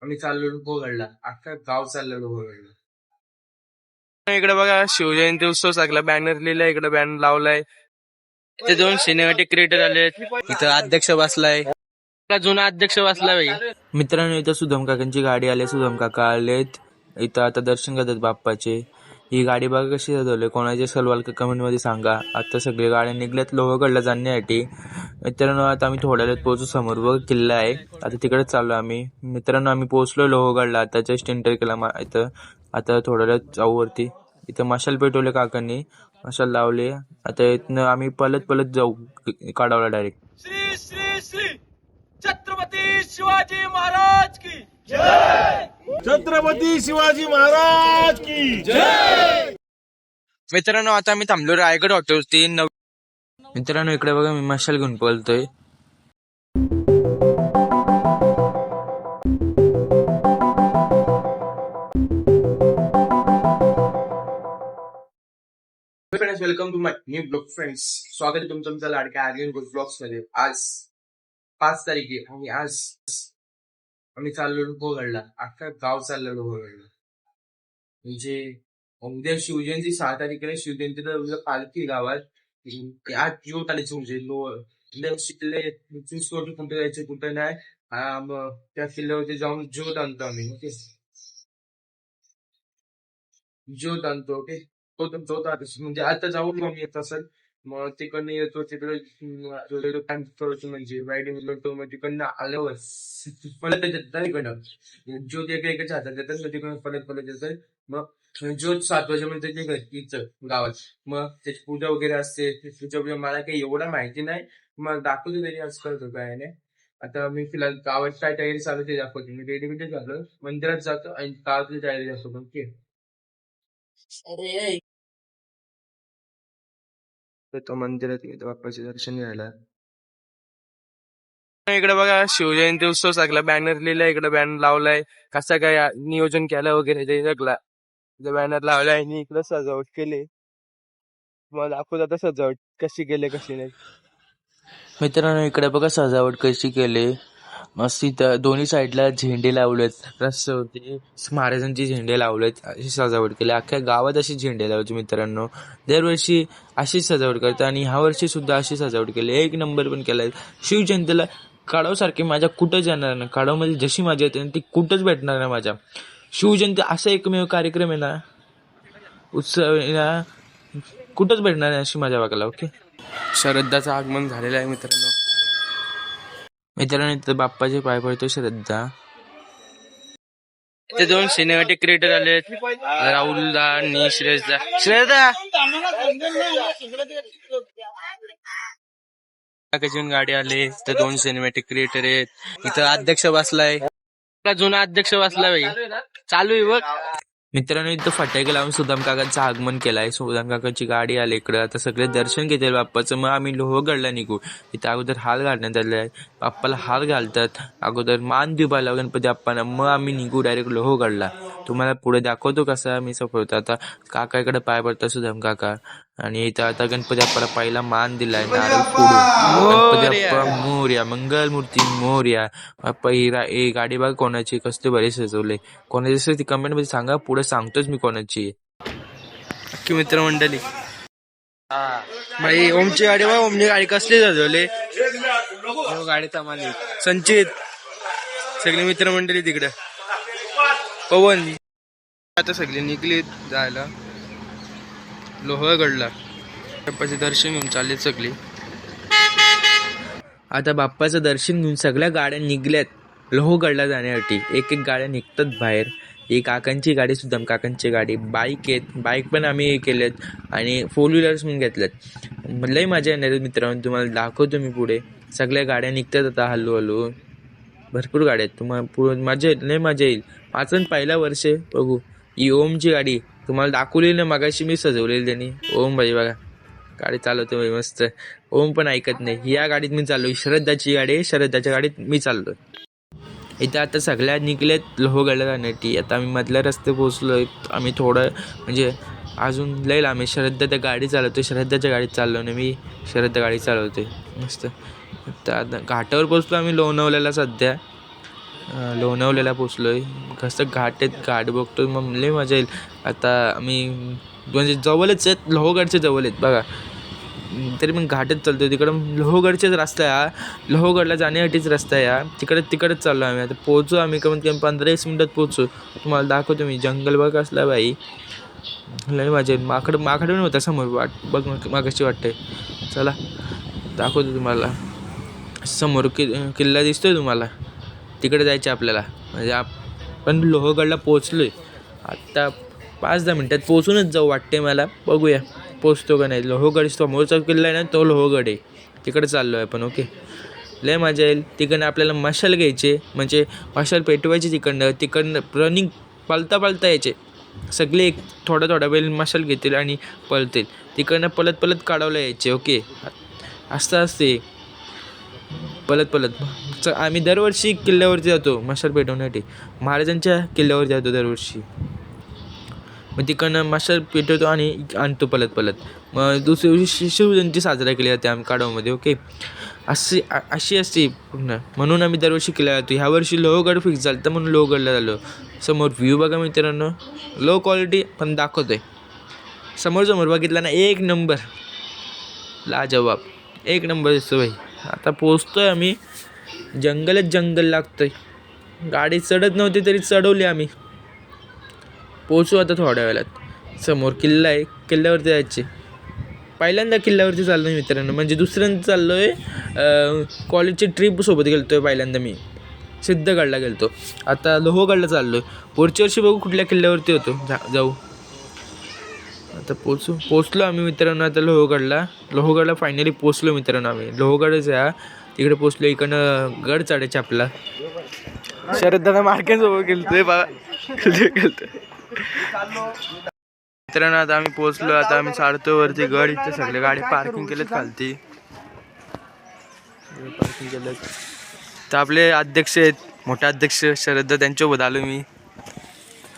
आम्ही चाललो लोहगडला, अख्खा गाव चाललं लोहगडला. इकडे बघा शिवजयंती उत्सव लागला, बॅनर लिहिलाय, इकडे बॅनर लावलाय. इथे दोन सिनेमॅटिक क्रिएटर आले, इथं अध्यक्ष बसलाय, जुना अध्यक्ष बसलाय. मित्रांनो इथं सुधम काकांची गाडी आली, सुधम काका आलेत इथं आता दर्शन करतात बाप्पाचे. ही गाडी बघा कशी सजवली, कोणाची सलवाल कमेंट मध्ये सांगा. आता सगळे गाड्या निघल्यात लोहगडला जाण्यासाठी. मित्रांनो आता आम्ही थोड्या वेळात पोहोचू, समोर बघ किल्ला आहे, आता तिकडेच चाललो आम्ही. मित्रांनो आम्ही पोहोचलो लोहगडला, आता जस्ट एंटर केला इथं. आता थोड्या वेळात जाऊ वरती. इथं मशाल पेटवले काकांनी, मशाल लावले. आता इथनं आम्ही पलत जाऊ काढावला डायरेक्ट. श्री श्री श्री छत्रपती शिवाजी महाराज की जय. छत्रपती शिवाजी महाराज की जय. मित्रांनो आता आम्ही थांबलो रायगड हॉटेलवरती. मित्रांनो इकडे बघा मी मशाल घेऊन पळतोय. Welcome to my new blog friends. स्वागत आहे तुमच्या लाडक्या आर्यन गुड ब्लॉग्स मध्ये. आज 5 तारीख आहे आणि आज आम्ही चाललो लोहगडला, अख्खा गाव चाललं लोहगडला. म्हणजे उद्या शिवजयंती 6 तारखेला शिवजयंतीला पालखी गावात. आज जीव आल्याचे म्हणजे शिकले कुठे जायचं कुठं नाही. त्या किल्ल्यावरती जाऊन ज्योत आणतो आम्ही. ओके, ज्योत आणतो. ओके, तो म्हणजे आता जाऊन मग येत असेल, मग तिकडनं येतो तिकडे म्हणजे रायडिंग करतो. मग तिकडनं आल्यावर पलत येतात इकडं ज्योत एकाच्या हातात येतात, तिकडून पलत येतात. मग ज्योत 7 वाजेपर्यंत इथं गावात. मग त्याची पूजा वगैरे असते. पूजा मला काही एवढं माहिती नाही, मग दाखवतो तरी आज करतो काय नाही. आता मी फिलहाल गावात काय तयारी चालू ते दाखवतो. मी रेडी झालं, मंदिरात जातो आणि गावातली तयारी दाखवतो. ओके, तो मंदिरात बाप्पाचे दर्शन घ्यायला. इकडे बघा शिवजयंती उत्सव लागला, बॅनर लिहिलाय, इकडे बॅनर लावलाय, कसं काय नियोजन केलं वगैरे ते सगळं बॅनर लावलाय आणि इकडे सजावट केली. मला दाखवत आता सजावट कशी केली कशी नाही. मित्रांनो इकडे बघा सजावट कशी केली, मस्त. इथं दोन्ही साईडला झेंडे लावलेत, रस्त्यावरती महाराजांचे झेंडे लावलेत, अशी सजावट केली. अख्ख्या गावात अशी झेंडे लावायचे. मित्रांनो दरवर्षी अशीच सजावट करतात आणि ह्या वर्षी सुद्धा अशी सजावट केली. एक नंबर पण केलाय. शिवजयंतीला काढावसारखी माझ्या कुठंच येणार नाही. काढावमध्ये जशी मजा येते ती कुठंच भेटणार नाही माझ्या. शिवजयंती असा एकमेव कार्यक्रम आहे ना, उत्सव ना, कुठंच भेटणार नाही अशी मजा बघायला. ओके, श्रद्धाचं आगमन झालेलं आहे मित्रांनो. इथं बाप्पाचे पाय पडतो श्रद्धा. ते दोन सिनेमॅटिक क्रिएटर आले, राहुल दा आणि श्रेयदा गाडी आले. ते दोन सिनेमॅटिक क्रिएटर आहेत. इथं अध्यक्ष बसलाय, जुना अध्यक्ष बसलाय, चालू आहे बघ. मित्रांनो इथं फटाके लावून सुदाम काकांचं आगमन केलंय. सुदाम काकांची गाडी आली इकडं. आता सगळे दर्शन घेतील बाप्पाचं. मग आम्ही लोहगडला निघू. इथं अगोदर हार घालण्यात आले आहे, बाप्पाला हार घालतात, अगोदर मान दिवायला गणपती बाप्पांना, मग आम्ही निघू डायरेक्ट लोहगडला. तुम्हाला पुढे दाखवतो कसं आम्ही सफरतो. आता काका इकडे पाय पडतात सुदाम काका, आणि इथं आता गणपती बाप्पाला पहिला मान दिलाय नारळ फोडून. गणपती बाप्पा मोरया, मंगलमूर्ती मोरया. बाप्पा ही गाडी बघा कोणाची, कसले बरे सजवले. कोणाची असेल ती कमेंट मध्ये सांगा, पुढे सांगतोच मी कोणाची. अख्खी मित्रमंडळी भाई ओमची गाडी बघा, ओमची गाडी कसली सजवले. गाडी तमाली संचित, सगळी मित्रमंडळी तिकडे. पवन आता सगळी निघली जायला लोहगडला. बाप्पाचे दर्शन घेऊन चालले सगळी. आता बाप्पाचं दर्शन घेऊन सगळ्या गाड्या निघल्यात लोहगडला जाण्यासाठी. एक गाड्या निघतात बाहेर. ही काकांची गाडी, सुद्धा काकांची गाडी. बाईक आहेत, बाईक पण आम्ही केल्यात आणि 4 व्हीलर्स म्हणून घेतल्यात. लई मजा येणार मित्रांनो, तुम्हाला दाखवतो मी पुढे. सगळ्या गाड्या निघतात आता हळूहळू, भरपूर गाड्या आहेत. तुम्हाला पुढे मजा येईल, लई मजा येईल. माझं पहिला वर्ष बघू. ही ओमची गाडी तुम्हाला दाखवलेली ना मगाशी, मी सजवलेली त्यांनी. ओम भाई बघा गाडी चालवतो भाई मस्त. ओम पण ऐकत नाही. या गाडीत मी चाललो, श्रद्धाची गाडी आहे, श्रद्धाच्या गाडीत मी चाललो. इथं आता सगळ्या निघल्यात लोहगडला जाण्यासाठी. आता आम्ही मधल्या रस्ते पोहोचलोय. आम्ही थोडं म्हणजे अजून लई लांब आहे. श्रद्धा त्या गाडी चालवतोय, श्रद्धाच्या गाडीत चाललो ना मी, श्रद्धा गाडी चालवतोय मस्त. आता घाटावर पोहोचलो आम्ही लोणावळ्याला सध्या. लोणावळ्याला पोचलोय. कसं घाट आहेत, घाट बघतो मग लय मजा येईल. आता आम्ही म्हणजे जवळच आहेत, लोहगडच्या जवळ आहेत बघा, तरी मग घाटच चालतो. तिकडं लोहगडचाच रस्ता आहे हा, लोहगडला जाण्यासाठीच रस्ता आहे हा. तिकडंच चाललो आम्ही. आता पोहोचू आम्ही कमीत कमी 15-20 मिनिटात पोहोचू. तुम्हाला दाखवतो मी. जंगल बघ असला बाई, लय मजा येईल. माकड पण होता समोर, वाट बघ मागाशी वाटते. चला दाखवतो तुम्हाला. समोर किल्ला दिसतोय तुम्हाला, तिकडे जायचं आपल्याला. म्हणजे आपण लोहगडला पोचलोय. आत्ता 5-10 मिनटात पोचूनच जाऊ वाटते मला, बघूया पोचतो का नाही. लोहगड समोरचा किल्ला आहे ना, तो लोहगड आहे, तिकडे चाललो आहे आपण. ओके, लय मजा येईल. तिकडनं आपल्याला मशाल घ्यायचे, म्हणजे मशाल पेटवायची. तिकडनं रनिंग पळता यायचे सगळे. एक थोडा वेळ मशाल घेतील आणि पळतील. तिकडनं पळत काढवला यायचे. ओके, असते पळत. आम्ही दरवर्षी किल्ल्यावरती जातो मशाल पेटवण्यासाठी. महाराजांच्या किल्ल्यावरती जातो दरवर्षी. मग तिकडनं मशाल पेटवतो आणि आणतो पळत. मग दुसऱ्या दिवशी शिवजयंती साजरा केली जाते आम्ही काढवमध्ये. ओके, अशी असते पूर्ण. म्हणून आम्ही दरवर्षी किल्ला जातो. ह्या वर्षी लोहगड फिक्स झालं तर म्हणून लोहगडला झालो. समोर व्ह्यू बघा मित्रांनो, लो क्वालिटी पण दाखवतोय. समोर बघितला ना, एक नंबर लाजवाब, एक नंबर दिसतो भाई. आता पोचतोय आम्ही. जंगल लागतोय. गाडी चढत नव्हती तरी चढवली आम्ही. पोचू आता थोड्या वेळात. समोर किल्ला आहे, किल्ल्यावरती जायचे. पहिल्यांदा किल्ल्यावरती चाललो आहे मित्रांनो, म्हणजे दुसऱ्यांदा चाललो आहे. कॉलेजची ट्रिपसोबत गेलो आहे पहिल्यांदा मी. सिद्धगडला गेलो. आता लोहगडला चाललो आहे. पुढच्या वर्षी बघू कुठल्या किल्ल्यावरती होतो जाऊ. आता पोचलो आम्ही मित्रांनो आता लोहगडला फायनली पोचलो मित्रांनो आम्ही. लोहगडच आहे, तिकडे पोचलो. इकडनं गड चढायचे आपला. शरद मार्केटसोबत गेलतोय बघा, गेलतो मित्रांनो. आता आम्ही पोचलो. आता आम्ही चढतो वरती गड. इथे सगळे गाडी पार्किंग केलेत खालती, पार्किंग केलेत. तर आपले अध्यक्ष आहेत, मोठे अध्यक्ष शरद, त्यांच्यासोबत आलो मी.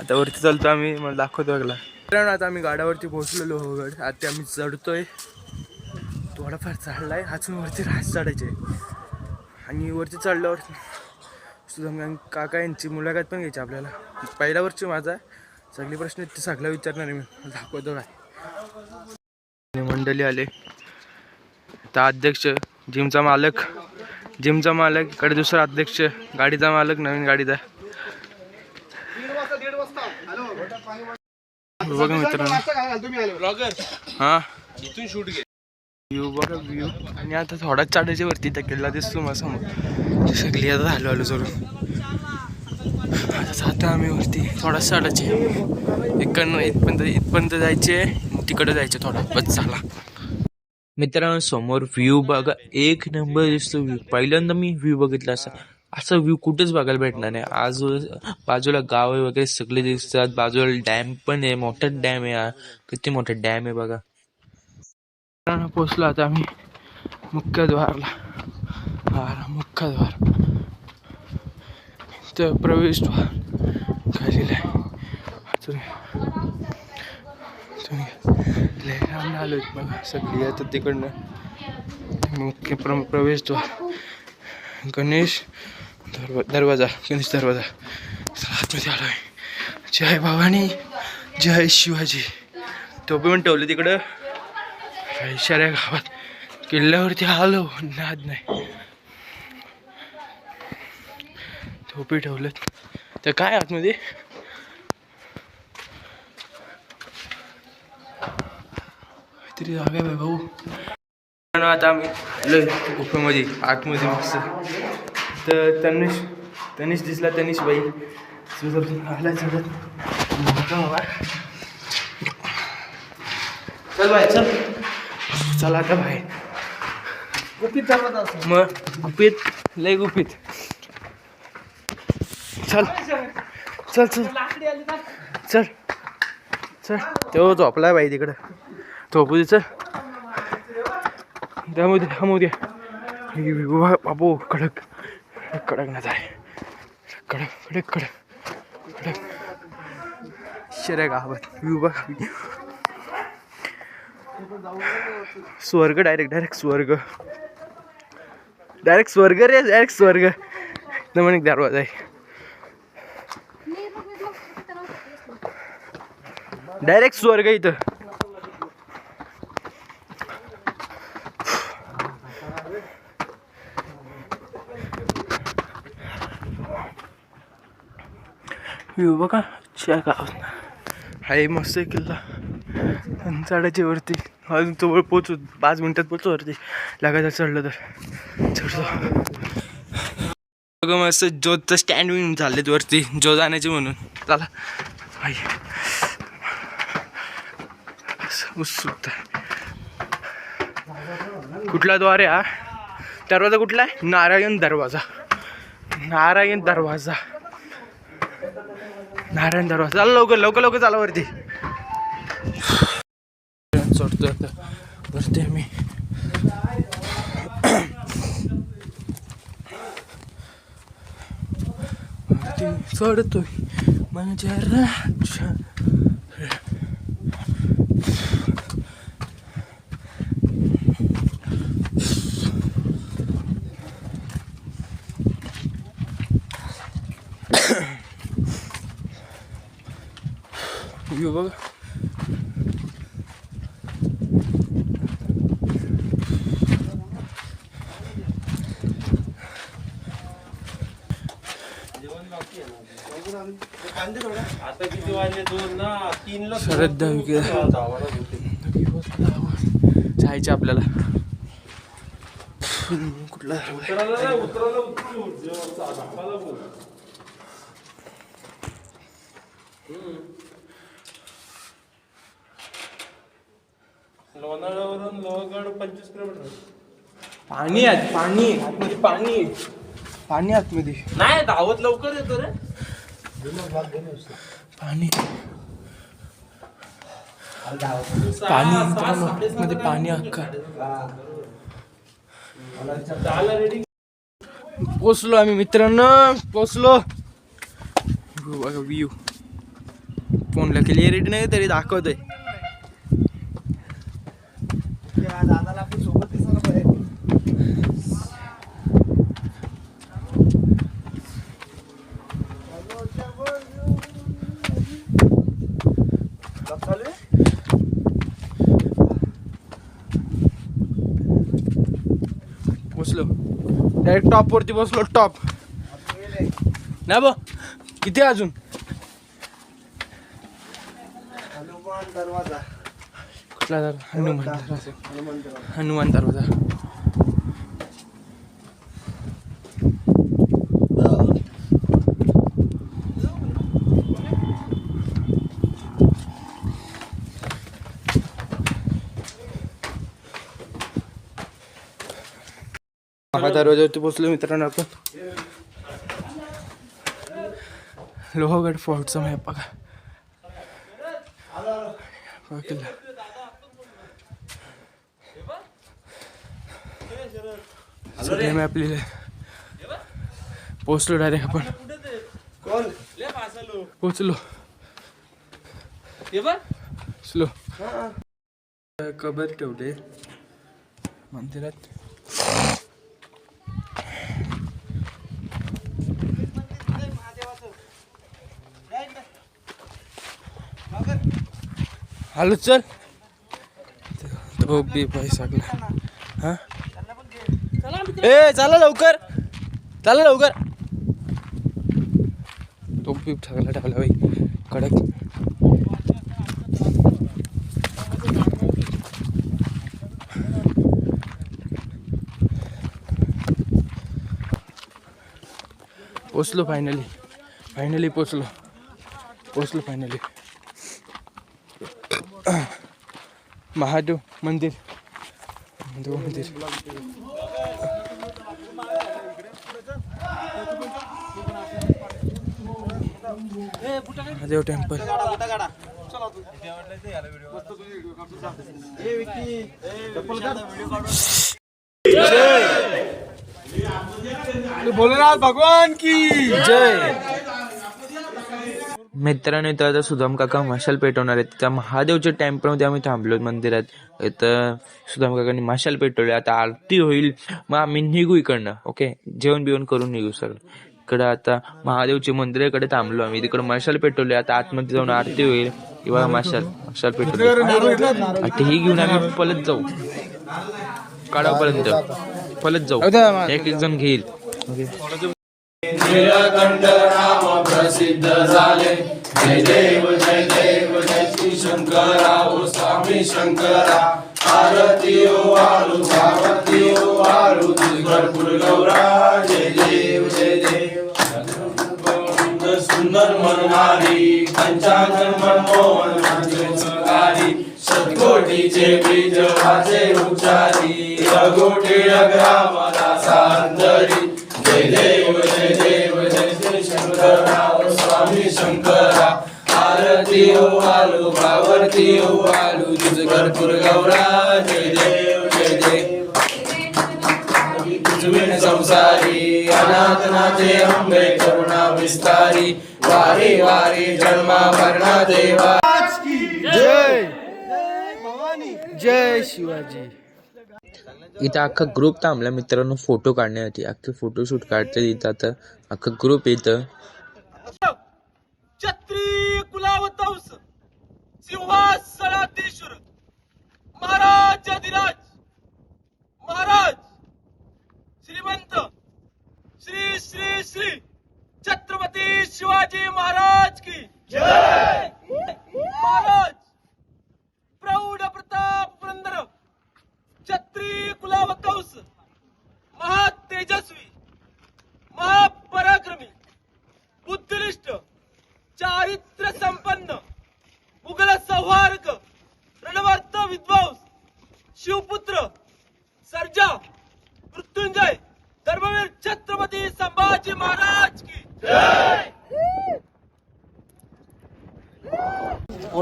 आता वरती चालतो आम्ही, मला दाखवतो बघला मित्रांनो. आता आम्ही गाड्यावरती पोहोचलो लोहगड. आता आम्ही चढतोय. थोडाफार चढलाय, अजून वरती रास चढायचे. आणि वरती चढल्यावर सुद्धा काका यांची मुलाखत पण घ्यायची आपल्याला. पहिल्या वर्षी माझा सगळे प्रश्न ते सगळं विचारणार आहे मी, दाखवतो काय. मंडळी आले. आता अध्यक्ष, जिमचा मालक, इकडे दुसरा अध्यक्ष, गाडीचा मालक, नवीन गाडीचा. बघा मित्रांनो, हा इथून शूट घे. व्ह्यू बघा, व्ह्यू. आणि आता थोडा चढायचे वरती, त्या किल्ला दिसतो मला समोर. सगळी आता आलो चढून. आता आम्ही वरती थोडा चढायचे. इकडनं इथपर्यंत जायचे, तिकडं जायचं थोडा बस झाला. मित्रांनो समोर व्ह्यू बघा, एक नंबर दिसतो व्ह्यू. पहिल्यांदा मी व्ह्यू बघितला असा व्ह्यू कुठेच बघायला भेटणार नाही. बाजूला गाव आहे वगैरे सगळे दिसतात. बाजूला डॅम पण आहे, मोठा डॅम आहे हा. किती मोठा डॅम आहे बघा. पोचलो आता आम्ही मुख्यद्वारला. मुख्यद्वार तर प्रवेशद्वार खालील आहे. तुम्ही आलो बघा सगळी. आता तिकडनं मुख्य प्रवेशद्वार, गणेश दरवाजा आतमध्ये आलो आहे. जय भवानी, जय शिवाजी. टोपी पण ठेवली तिकडं. इशाऱ्या गावात किल्ल्यावरती आलो, नाद नाही. टोपी ठेवलं तर काय आतमध्ये तरी जागा आहे भाऊ. आता आम्ही गुफेमध्ये आतमध्ये मस्त. तर तनिष दिसला, तनिष बाई आला चढत. चल बाय, चला आता बाहेर. मग गुपित, लय गुपित. चल तो झोपलाय बाई तिकडं. झोपू दे, चल. त्यामध्ये बाबू कडक नजारे, कडक शर्या गावात व्ह्यू बघा. स्वर्ग, डायरेक्ट स्वर्ग रे, डायरेक्ट स्वर्ग. म्हणे दरवाजा आहे. डायरेक्ट स्वर्ग इथं. व्ह्यू बघा च्या गावात हाय मस्त किल्ला चढायच्या वरती. अजून जवळ पोचू 5 मिनिटात पोचू वरती लागायचं चढलं तर चढतो. बघा मस्त जोतचं स्टँड विन झालेत वरती जो जाण्याचे म्हणून. चला हाय उत्सुकता. कुठला द्वार आहे हा? दरवाजा कुठला आहे? नारायण दरवाजा. नारायण दरवाजा. नारायण दरवाजा. चला लवकर लवकर लवकर चाला वरती. चढतोय आता वरती आम्ही. वरती चढतोय माझ्या राजा. व्ह्यू बघा. शरद जायचं आपल्याला. कुठला लोणावळ्यावरून लोहगड 25 किलोमीटर. पाणी आहे. पाणी आतमध्ये. पाणी पाणी आतमध्ये नाही धावत लवकर येतो रे. पाणी पाणी मित्रांनो मध्ये पाणी अख्खा. पोचलो आम्ही मित्रांनो पोचलो. बघा व्ह्यू फोनला क्लिअरिटी नाही तरी दाखवतोय. पोचलो डायरेक्ट टॉप वरती बसलो. टॉप ना बघ किती अजून. हनुमान दरवाजा. कुठला हनुमान दरवाजा. हनुमान दरवाजा. हा दरवाजावरती पोचलो मित्रांनो आपण. लोहगड फोर्टचा मॅप बघा. किल्ला सगळे मॅप लिहिले. पोचलो डायरेक्ट आपण. पोचलो स्लो. कबर ठेवले मंदिरात. हॅलो चल. तो बी पैसा हा. ए चला लवकर चला लवकर. तो बी ठरला टाकला बाई कडक. पोचलो फायनली. फायनली पोचलो. पोचलो फायनली. महादेव मंदिर. महादेव मंदिर. महादेव टेम्पल. भोलेनाथ भगवान की जय. मित्रांनो इथं आता सुदाम काका मशाल पेटवणार आहेत. त्या महादेवच्या टेम्पलमध्ये आम्ही थांबलो मंदिरात. इथं सुदाम काकांनी मशाल पेटवले. आता आरती होईल मग आम्ही निघू इकडनं. ओके जेवण बिवण करून निघू सगळं. इकडं आता महादेवचे मंदिराकडे थांबलो आम्ही. तिकडं मशाल पेटवले. आता आतमध्ये जाऊन आरती होईल किंवा मशाल पेटवले. आता ही घेऊन आम्ही पलत जाऊ काढापर्यंत पलत जाऊ. एक जण घेईल. नीलकंठ नाम प्रसिद्ध झाले. जय देव जय देव जय श्री शंकरा ओ स्वामी शंकरा. आरती ओ आलू आरती ओ आलू भरपूर गौरा. जय देव जय देव. सुंदर मनमारी पंचांगण मनमोहन नाचकारी. शतकोटीचे बीज वाचे उच्चारी. रघोटी ग्रामला सांदरी. जय देव जय देव जय श्री शंकरा ओ स्वामी शंकरा. आरती ओ आलू भावरती ओ आलू तुझ भरपूर गौरा. जय देव जय देव. तुझविण संसारी अनाथ नाथे अंबे करुणा विस्तारी. वारी वारी जन्मा भरणा देवा. जय भवानी. जय शिवाजी. इथं अख्खा ग्रुप थांबला मित्रांनो फोटो काढण्यासाठी. अख्खे फोटोशूट काढते इथं. आता अख्खा ग्रुप येतं. छत्री कुलावतंस सिंहासनाधीश्वर महाराज अधिराज महाराज श्रीमंत श्री श्री श्री छत्रपती शिवाजी महाराज की जय. महाराज प्रौढ प्रताप पुरंदर छत्री कुलावतंस महातेजस्वी महापराक्रमी बुद्धिनिष्ठ चारित्र्य संपन्न मुघल संहारक रणवर्त विद्वांस शिवपुत्र सर्जा मृत्युंजय धर्मवीर छत्रपती संभाजी महाराज की जय.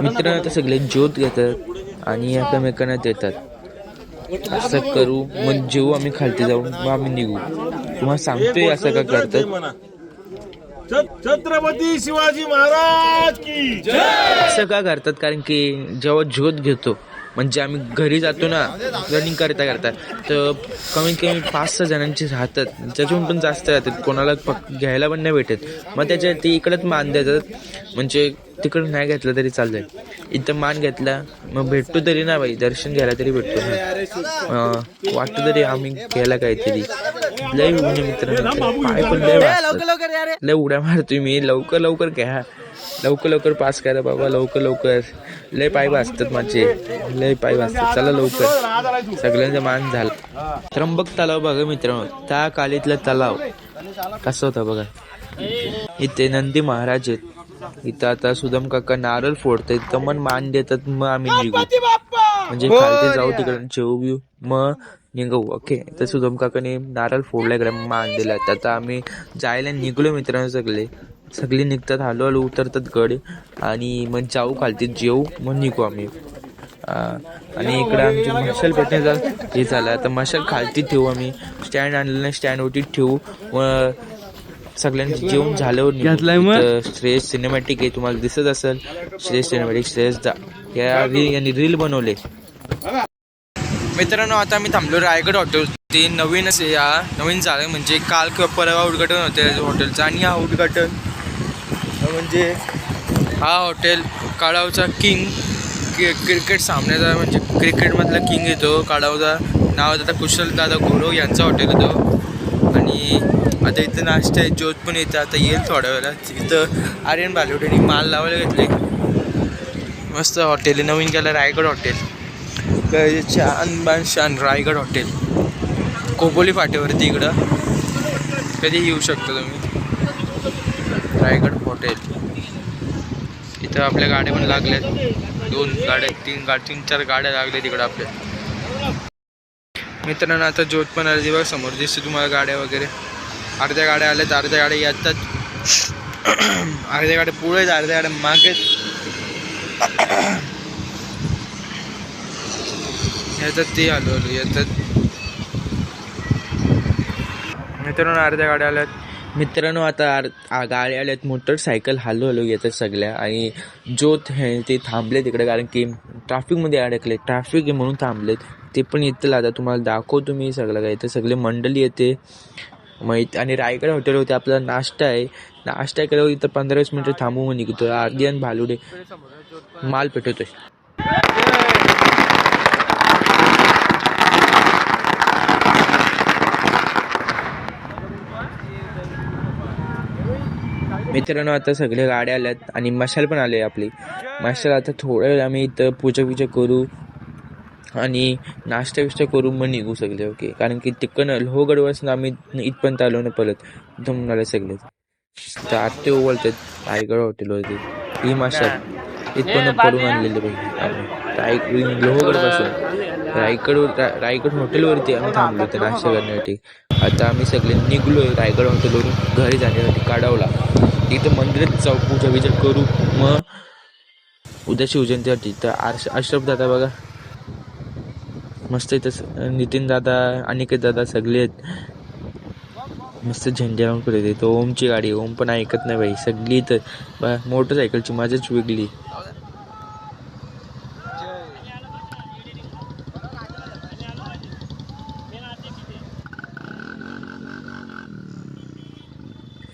मित्रांनो आता सगळे ज्योत घेतात आणि एकमेकांना देतात. असं करू मग जेवू आम्ही खालती जाऊन मग आम्ही निघू. तुम्हाला सांगतोय असं का करतात. छत्रपती शिवाजी महाराज की असं का करतात कारण की जेव्हा ज्योत घेतो म्हणजे आम्ही घरी जातो ना रनिंग करता तर कमीत कमी 5-6 जणांची राहतात. त्याच्याहून पण जास्त राहतात. कोणाला घ्यायला पण नाही भेटत. मग त्याच्या ते इकडंच मान देतात. म्हणजे तिकडं नाही घेतलं तरी चालतंय. इथं मान घेतला मग भेटतो तरी ना बाई. दर्शन घ्यायला तरी भेटतो ना. वाटतं तरी आम्ही घ्यायला काहीतरी. लय ऊन मित्रांनो. पाय पण लय वाजतात. लय उड्या मारतोय मी. लवकर घ्या. लवकर पास करा बाबा. लवकर लय पाय वाजतात माझे. लय पाय वाजतात. चला लवकर. सगळ्यांचा मान झाला. त्र्यंबक तलाव बघा मित्रांनो. त्या कालीतला तलाव कसा होता बघा. इथे नंदी महाराज आहेत. इथं आता सुदाम काका नारळ फोडतात. तर मग मान देतात. मग आम्ही निघू म्हणजे खालती जाऊ तिकडे जेवू बिऊ मग निघू. ओके तर सुदाम काकाने नारळ फोडला इकडे मान दिला. आता आम्ही जायला निघलो मित्रांनो. सगळे निघतात. हळूहळू उतरतात गड आणि मग जाऊ खालती जेवू मग निघू आम्ही. आणि इकडं आमची मशाल पेटण्याचा हे झालं. आता मशाल खालती ठेवू आम्ही. स्टँड आणलं नाही स्टँडवरती ठेवू. मग सगळ्यांची जेवण झाल्यावर श्रेयस सिनेमॅटिक आहे तुम्हाला दिसत असेल. श्रेयस सिनेमॅटिक श्रेयस यांनी रील बनवले. मित्रांनो आता आम्ही थांबलो रायगड हॉटेल. ते नवीनच नवीन झालं म्हणजे काल किंवा परवा उद्घाटन होते हॉटेलचं. आणि हा उद्घाटन म्हणजे हा हॉटेल काढावचा किंग क्रिकेट सामन्याचा म्हणजे क्रिकेटमधला किंग येतो काढावचा. नाव आता कुशलदादा गौरव यांचं हॉटेल होतं. आणि आता इथं नाश्ता आहे. ज्योत पण येतं आता येईल थोड्या वेळात. इथं आर्यन बालवटेने माल लावायला घेतले. मस्त हॉटेल आहे. नवीन केलं रायगड हॉटेल. शान रायगड हॉटेल कोपोली फाट्यावरती. इकडं कधी येऊ शकता तुम्ही. रायगड हॉटेल. इथं आपल्या गाड्या पण लागल्यात. 2 गाड्या 3-4 गाड्या लागल्या तिकडं आपल्या. मित्रांनो आता ज्योत पण आली बघा समोर दिसते तुम्हाला गाड्या वगैरे. अर्ध्या गाड्या आल्यात. अर्ध्या गाड्या येतात. अर्ध्या गाड्या पुढे आहेत. अर्ध्या गाड्या मागे येतात. ते हळूहळू येतात. मित्रांनो अर्ध्या गाड्या आल्यात. मित्रांनो आता गाड्या आल्यात. मोटरसायकल हळूहळू येतात सगळ्या. आणि ज्योत हे ते थांबले तिकडे कारण की ट्रॅफिकमध्ये अडकले. ट्रॅफिक आहे म्हणून थांबलेत. ते पण येतील. आता तुम्हाला दाखवतो मी सगळं काय. तर सगळे मंडळी येते. आणि रायगड हॉटेलवरती आपला नाश्ता आहे. नाश्ता केल्यावर इथं 15-20 मिनिटं थांबू मग निघतो. आरती आणि भालुडे माल पेटवतोय. मित्रांनो आता सगळे गाड्या आल्यात आणि मशाल पण आले आपली. मशाल आता थोड्या वेळ आम्ही इथं पूजा करू आणि नाश्ता करू मग निघू सगळे. ओके, कारण की तिकडनं लोहगडवरसून आम्ही इथपर्यंत आलो ना परत इथून आले सगळे. तर आत्ते ओवळतात रायगड हॉटेलवरती. ही मशाल इथपर्यंत पडून आणलेली पाहिजे लोहगड पासून रायगड हॉटेलवरती आम्ही थांबलो होतो नाश्ता करण्यासाठी. आता आम्ही सगळे निघलोय रायगड हॉटेलवरून घरी जाण्यासाठी काढावला. तिथं मंदिरात जाऊ पूजा करू मग उद्या शिवजयंतीसाठी. तर अशरफ दादा बघा मस्त इथं, नितीन दादा अनिकेत दादा सगळे आहेत मस्त झेंडे लावून करत. तो ओमची गाडी, ओम पण ऐकत नाही बाई. सगळी तर मोटरसायकलची मजाच वेगळी.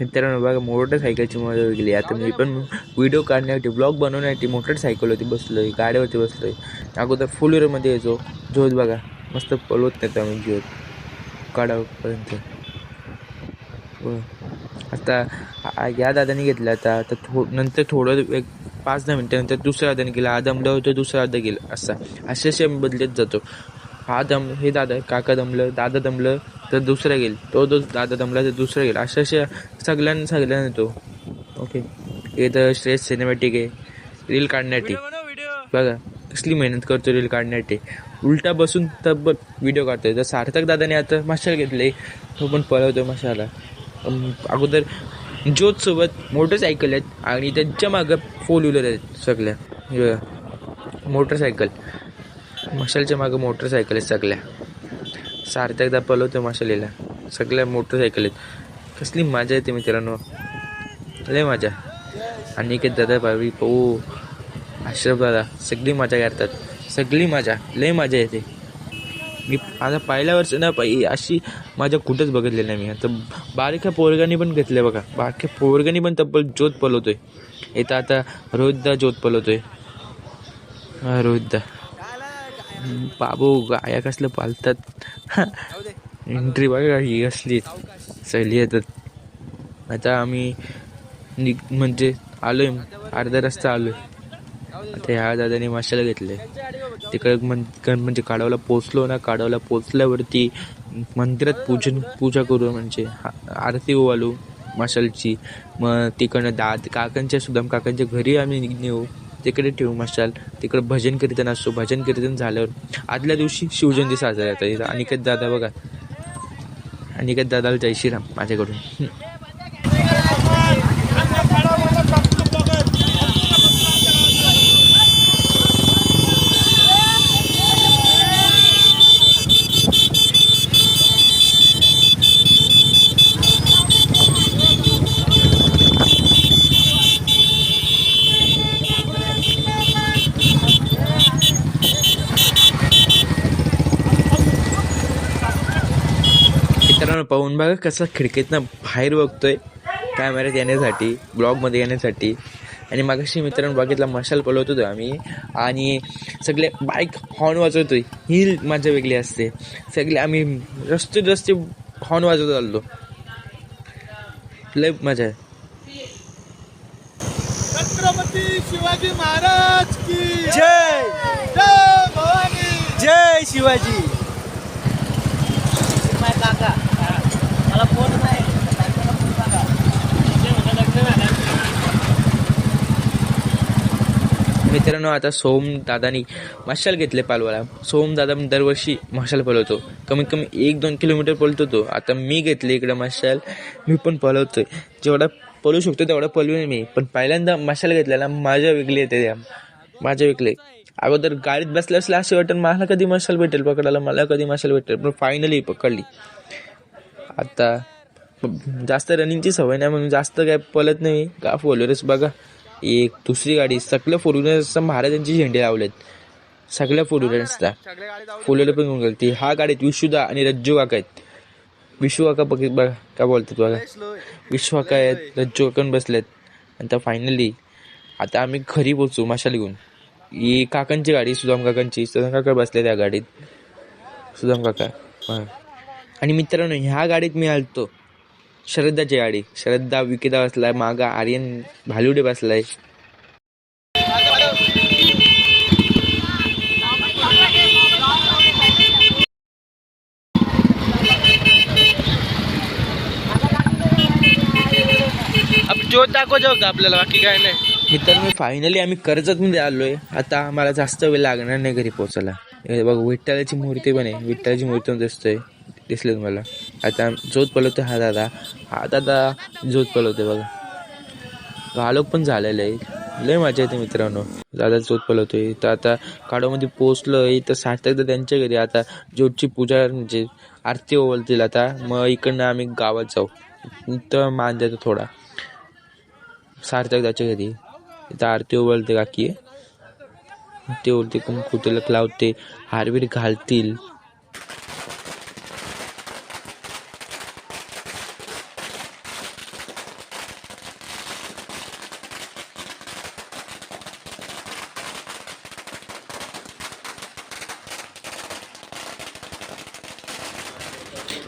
मित्रांनो बघा मोटरसायकलची मजा वेगळी. आता मी पण व्हिडिओ काढण्यासाठी ब्लॉग बनवण्यासाठी मोटरसायकलवरती बसलोय, गाड्यावरती बसलोय. अगोदर फुल व्हीलरमध्ये यायचो. जोत बघा मस्त पळवत नाही आम्ही जोत काढापर्यंत. आता या दादाने घेतला. आता नंतर थोडं एक 5-10 मिनटानंतर दुसऱ्या दादाने गेला. हा दमला होतो दुसरा दादा गेला. असे बदलत जातो. हे दादा काका दमलं, दादा दमलं तर दुसरा गेल, तो दादा दमला तर दुसरा गेला. अशा सगळ्यांना तो. ओके, हे तर श्रेष्ठ सिनेमॅटिक आहे रील काढण्यासाठी. बघा कसली मेहनत करतो रील काढण्यासाठी. उलटा बसून तब्बल व्हिडिओ काढतोय. तर सार्थक दादाने आता मशाल घेतले, तो पण पळवतो मशाला. अगोदर ज्योतसोबत मोटरसायकल आहेत आणि त्यांच्या मागं 4 व्हीलर आहेत सगळ्या. मोटरसायकल मशालच्या मागं मोटरसायकल आहेत सगळ्या. सार्थकदा पळवतो मशालीला. सगळ्या मोटरसायकल आहेत. कसली मजा येते मित्रांनो, लय मजा. अनिकेत दादा भावी अशरफ दादा सगळी मजा करतात. सगळी मजा लय मजा येते. मी आता पहिल्या वर्ष ना अशी मजा कुठंच बघितली नाही मी. आता बारक्या पोरगांनी पण घेतले बघा. बारक्या पोरगांनी पण तब्बल ज्योत पळवतोय. इथं आता रोहितदा ज्योत पळवतोय. रोहितदा बाबू गाया कसलं पालतात. एंट्री बघा ही असली सहली येतात. आता आम्ही म्हणजे आलोय, अर्धा रस्ता आलोय. आता ह्या दादाने मशाला घेतले. तिकडे म्हणजे काढावला पोचलो ना. काढावला पोचल्यावरती मंदिरात पूजा करू म्हणजे आरती ओवाळू मशालची. मग तिकडनं काकांच्या सुदाम काकांच्या घरी आम्ही नेऊ, तिकडे ठेवू मशाल. तिकडे भजन कीर्तन असतो. भजन कीर्तन झाल्यावर आदल्या दिवशी शिवजयंती साजरा होता. अनिकेत दादा बघा, अनिकेत दादाला जय श्रीराम माझ्याकडून. मित्रांनो पाहून बघा कसं खिडकीतनं बाहेर बघतोय कॅमेऱ्यात येण्यासाठी, ब्लॉगमध्ये येण्यासाठी. आणि मागाशी मित्रांनो बघितला मशाल पळवत होतो आम्ही आणि सगळे बाईक हॉर्न वाजवतोय. ही मजा वेगळी असते. सगळे आम्ही रस्ते हॉर्न वाजवत चाललो. लय मजा आहे. छत्रपती शिवाजी महाराज की जय. जय भवानी. जय शिवाजी. मित्रांनो आता सोम दादानी मशाल घेतले पालवाला. सोम दादा दरवर्षी मशाल पळवतो. कमीत कमी 1-2 किलोमीटर पळतो तो. आता मी घेतले इकडं मशाल. मी पण पळवतोय. जेवढा पळू शकतो तेवढा पळवेन मी. पण पहिल्यांदा मशाल घेतल्याला माझ्या वेगळी येते. माझ्या वेगळे अगोदर गाडीत बसल्या असल्या असे वाटतं मला कधी मशाल भेटेल पकडायला, मला कधी मशाल भेटेल. पण फायनली पकडली. आता जास्त रनिंगची सवय नाही म्हणून जास्त काय पळत नाही. का फॉलोअर्स बघा, एक दुसरी गाडी सगळ्या 4 व्हीलर्सचा महाराजांची झेंडे लावलेत. सगळ्या 4 व्हीलर्सला 4 व्हीलर पण घेऊन गेली. हा गाडीत विशुदा आणि रज्जू काका आहेत. विश्वका बघा काय बोलतात बघा, विश्वका आहेत, रज्जोकन बसलेत. आता फायनली आता आम्ही घरी पोचू माशाला घेऊन. ही काकांची गाडी, सुदाम काकांची. सुदाम काका बसले त्या गाडीत, सुदाम काका. हां, आणि मित्रांनो ह्या गाडीत मी आलतो, श्रद्धाची गाडी. श्रद्धा विकेदा बसलाय, मागा आर्यन भालुडे बसलाय. जोत दाखव का आपल्याला, बाकी काय नाही. मित्रांनो फायनली आम्ही कर्जतमध्ये आलोय. आता आम्हाला जास्त वेळ लागणार नाही घरी पोहोचायला. हे बघ विठ्ठलाची मूर्ती पण आहे, विठ्ठलाची मूर्ती पण दिसले तुम्हाला. आता जोत पलवते हा दादा जोत पलवते बघा. घालोक पण झालेलं आहे, लय मजा येते मित्रांनो. दादा जोत पलवतोय. तर आता काडोमध्ये पोचलोय तर सार्थक त्यांच्या घरी आता जोतची पूजा म्हणजे आरती ओवळतील. आता मग इकडनं आम्ही गावात जाऊ, तर मान देतो थोडा सार्थक त्याच्या घरी. इथं आरती ओवळते काकी, ते ओळते कुंकू तिलक लावते, हारबीर घालतील.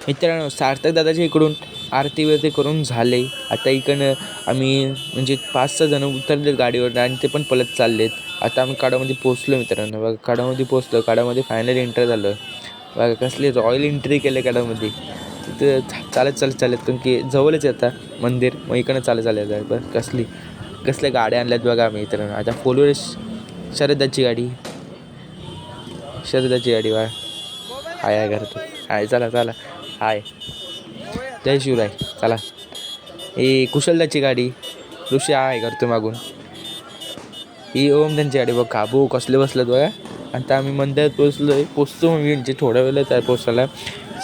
मित्रांनो सार्थक दादाच्या इकडून आरती बिरती करून झाले. आता इकडनं आम्ही म्हणजे 5-6 जण उतरलेत गाडीवर आणि ते पण पलत चाललेत. आता आम्ही काडामध्ये पोचलो मित्रांनो. बघा काडामध्ये पोचलो, काडामध्ये फायनल एंटर झालं. बघा कसली रॉयल एंट्री केले काडामध्ये. तिथं चालत कारण की जवळच येतात मंदिर, मग इकडनं चालत बघ कसल्या गाड्या आणल्यात बघा आम्ही मित्रांनो. आता फोलवर श्रद्धाची गाडी बघा. हाय करतो, हाय चला हाय, जय शिवराय. चला ही कुशलदाची गाडी, ऋषी आहे करतो मागून. ही ओम त्यांची गाडी बघ, काबू कसले बसलं बघा. आता आम्ही मंदिरात पोचतो म्हणजे थोड्या वेळेला पोचायला.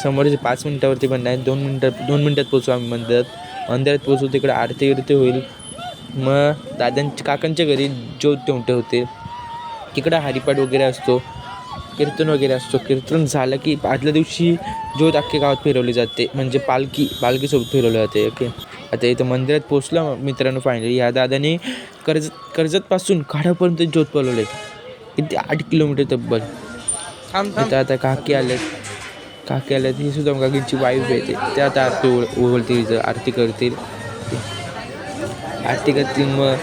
समोरचे 5 मिनटावरती पण नाही, 2 मिनटात पोचू आम्ही मंदिरात पोचू. तिकडे आरती होईल. मग काकांच्या घरी ज्योत तेवढे होते. तिकडं हरिपाठ वगैरे असतो, कीर्तन वगैरे असतो. कीर्तन झालं की आदल्या दिवशी ज्योत अख्ख्या गावात फिरवली जाते, म्हणजे पालखीसोबत फिरवली जाते. ओके, आता इथं मंदिरात पोचलं मित्रांनो फायनली. या दादाने कर्जतपासून काढापर्यंत ज्योत पळवले, किती 8 किलोमीटर तब्बल. आता काकी आल्यात, ही सुद्धा काकींची वाईफ येते. ते आता आरती करतील. मग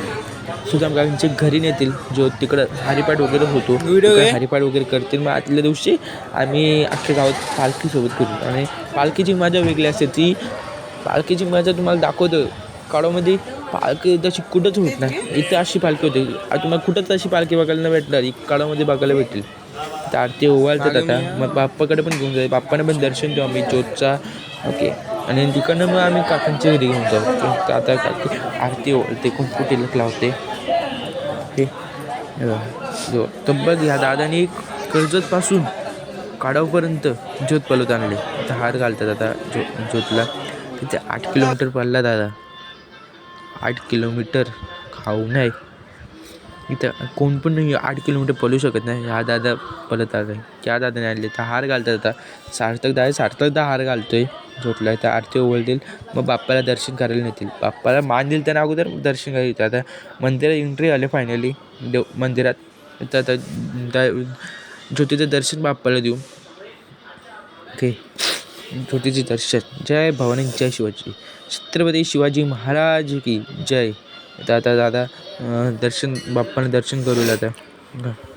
सुद्धा काकींच्या घरी नेतील ज्योत. तिकडं हरिपाठ वगैरे होतो, हरिपाठ वगैरे करतील. मग आदल्या दिवशी आम्ही अख्ख्या गावात पालखीसोबत फिरू. आणि पालखीची मजा वेगळी असते. ती पालखीची मजा तुम्हाला दाखवतो. काळामध्ये पालखी तशी कुठंच होत नाही. इथं अशी पालखी होते, तुम्हाला कुठंच अशी पालखी बघायला नाही भेटणार, काळामध्ये बघायला भेटेल. तर आरती ओवाळतात आता. मग बाप्पाकडे पण घेऊन जाईल, बाप्पाने पण दर्शन देऊ आम्ही ज्योतचा. ओके, आणि तिकडनं मग आम्ही काकांच्या घरी घेऊन जाऊ. आता काकी आरती ओवाळते, कुंकू तिलक लावते. जो तब्बल ह्या दादाने कर्जतपासून काढावपर्यंत ज्योत पलवत आणले. आता हार घालतात आता ज्योतला. तिथे 8 किलोमीटर पडला दादा, 8 किलोमीटर खाऊ नाही. इथं कोण पण नाही 8 किलोमीटर पळू शकत नाही. हा दादा पळत आला, त्या दादाने आणले. तर हार घालतात आता. सार्थक दा हार घालतोय ज्योतला. तर आरती ओवळतील, मग बाप्पाला दर्शन करायला नेतील. बाप्पाला मान दिल त्यांना अगोदर दर्शन करायचं. आता मंदिरात एंट्री आले फायनली मंदिरात. तर आता ज्योतीचं दर्शन बाप्पाला देऊ. ओके, ज्योतीचे दर्शन. जय भवानी, जय शिवाजी, छत्रपती शिवाजी महाराज की जय. आता दादा बाप्पाने दर्शन करू. आता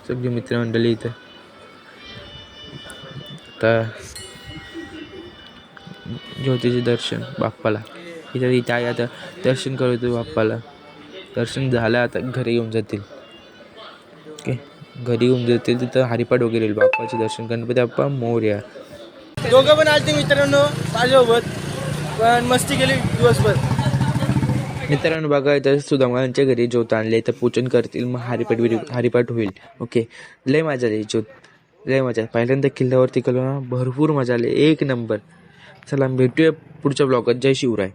सगळी मित्रमंडळी इथं. आता ज्योतीचे दर्शन बाप्पाला इथं आहे. आता दर्शन करू बाप्पाला. दर्शन झालं, आता घरी येऊन जातील. ओके, घरी येऊन जातील. तिथं हरिपाठ वगैरे येईल. बाप्पाचे दर्शन, गणपती बाप्पा मोरया. दोघं पण आलते मित्रांनो माझ्यासोबत, पण मस्ती केली दिवसभर. मित्रांनो बघा, इथं सुदामांच्या घरी ज्योत आणले. तर पूजन करतील, मग हरिपाठ होईल. ओके, लय मजा आली ज्योत, लय मजा. पहिल्यांदा किल्ल्यावरती केलं ना, भरपूर मजा आली, 1 नंबर. चला भेटूया पुढच्या ब्लॉगात. जय शिवराय.